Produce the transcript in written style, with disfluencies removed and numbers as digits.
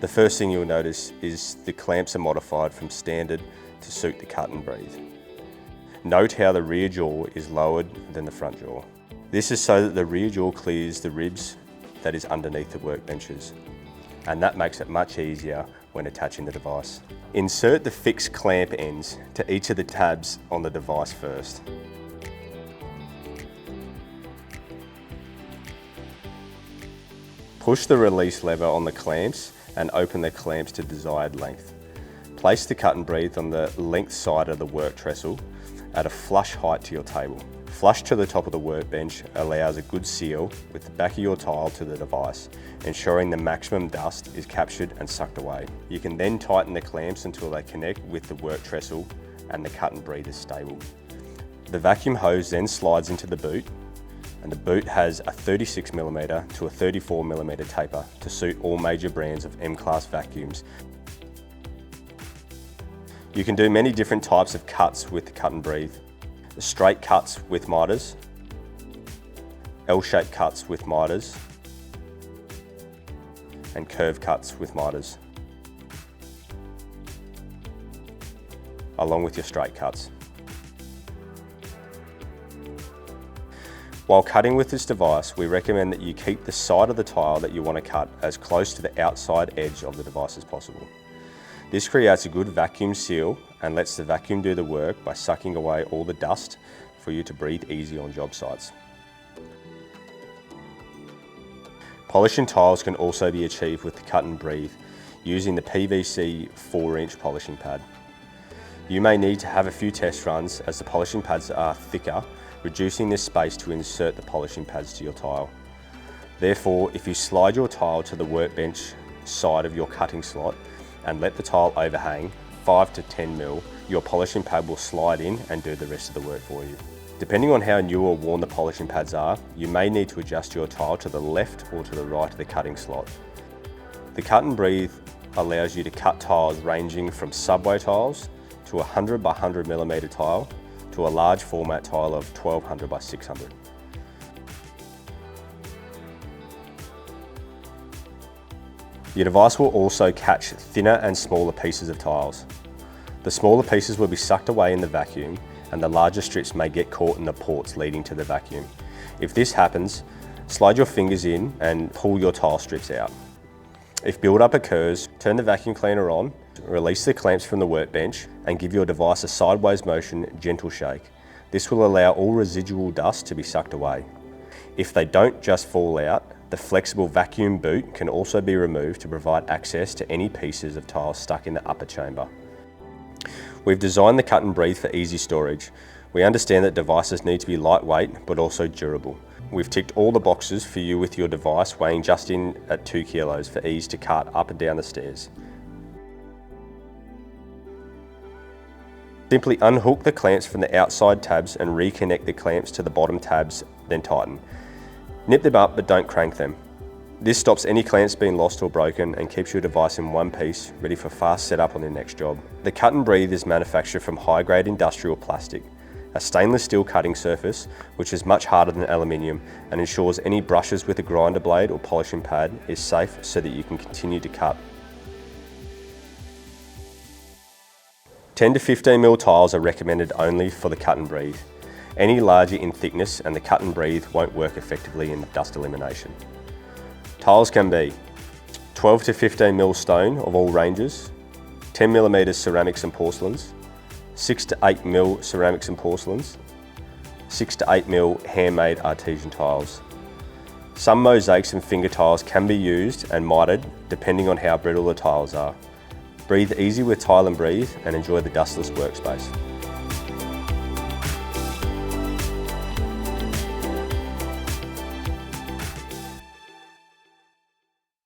The first thing you'll notice is the clamps are modified from standard to suit the CutNBreathe. Note how the rear jaw is lowered than the front jaw. This is so that the rear jaw clears the ribs that is underneath the workbenches, and that makes it much easier when attaching the device. Insert the fixed clamp ends to each of the tabs on the device first. Push the release lever on the clamps and open the clamps to desired length. Place the CutNBreathe on the length side of the work trestle at a flush height to your table. Flush to the top of the workbench allows a good seal with the back of your tile to the device, ensuring the maximum dust is captured and sucked away. You can then tighten the clamps until they connect with the work trestle and the CutNBreathe is stable. The vacuum hose then slides into the boot, and the boot has a 36mm to a 34mm taper to suit all major brands of M-Class vacuums. You can do many different types of cuts with the CutNBreathe. Straight cuts with miters, L-shaped cuts with miters, and curve cuts with miters, along with your straight cuts. While cutting with this device, we recommend that you keep the side of the tile that you want to cut as close to the outside edge of the device as possible. This creates a good vacuum seal and lets the vacuum do the work by sucking away all the dust for you to breathe easy on job sites. Polishing tiles can also be achieved with the CutNBreathe using the PVC 4-inch polishing pad. You may need to have a few test runs as the polishing pads are thicker, reducing this space to insert the polishing pads to your tile. Therefore, if you slide your tile to the workbench side of your cutting slot and let the tile overhang 5 to 10mm, your polishing pad will slide in and do the rest of the work for you. Depending on how new or worn the polishing pads are, you may need to adjust your tile to the left or to the right of the cutting slot. The CutNBreathe allows you to cut tiles ranging from subway tiles to a 100 by 100mm tile to a large format tile of 1200 by 600. Your device will also catch thinner and smaller pieces of tiles. The smaller pieces will be sucked away in the vacuum and the larger strips may get caught in the ports leading to the vacuum. If this happens, slide your fingers in and pull your tile strips out. If build-up occurs, turn the vacuum cleaner on, release the clamps from the workbench and give your device a sideways motion, gentle shake. This will allow all residual dust to be sucked away. If they don't just fall out, the flexible vacuum boot can also be removed to provide access to any pieces of tile stuck in the upper chamber. We've designed the CutNBreathe for easy storage. We understand that devices need to be lightweight but also durable. We've ticked all the boxes for you with your device weighing just in at 2 kilos for ease to cart up and down the stairs. Simply unhook the clamps from the outside tabs and reconnect the clamps to the bottom tabs, then tighten. Nip them up but don't crank them. This stops any clamps being lost or broken and keeps your device in one piece, ready for fast setup on your next job. The CutNBreathe is manufactured from high-grade industrial plastic, a stainless steel cutting surface which is much harder than aluminium and ensures any brushes with a grinder blade or polishing pad is safe so that you can continue to cut. 10 to 15mm tiles are recommended only for the CutNBreathe. Any larger in thickness and the CutNBreathe won't work effectively in dust elimination. Tiles can be 12 to 15mm stone of all ranges, 10mm ceramics and porcelains, 6 to 8mm ceramics and porcelains, 6 to 8mm handmade artesian tiles. Some mosaics and finger tiles can be used and mitered depending on how brittle the tiles are. Breathe easy with TileNBreathe and enjoy the dustless workspace.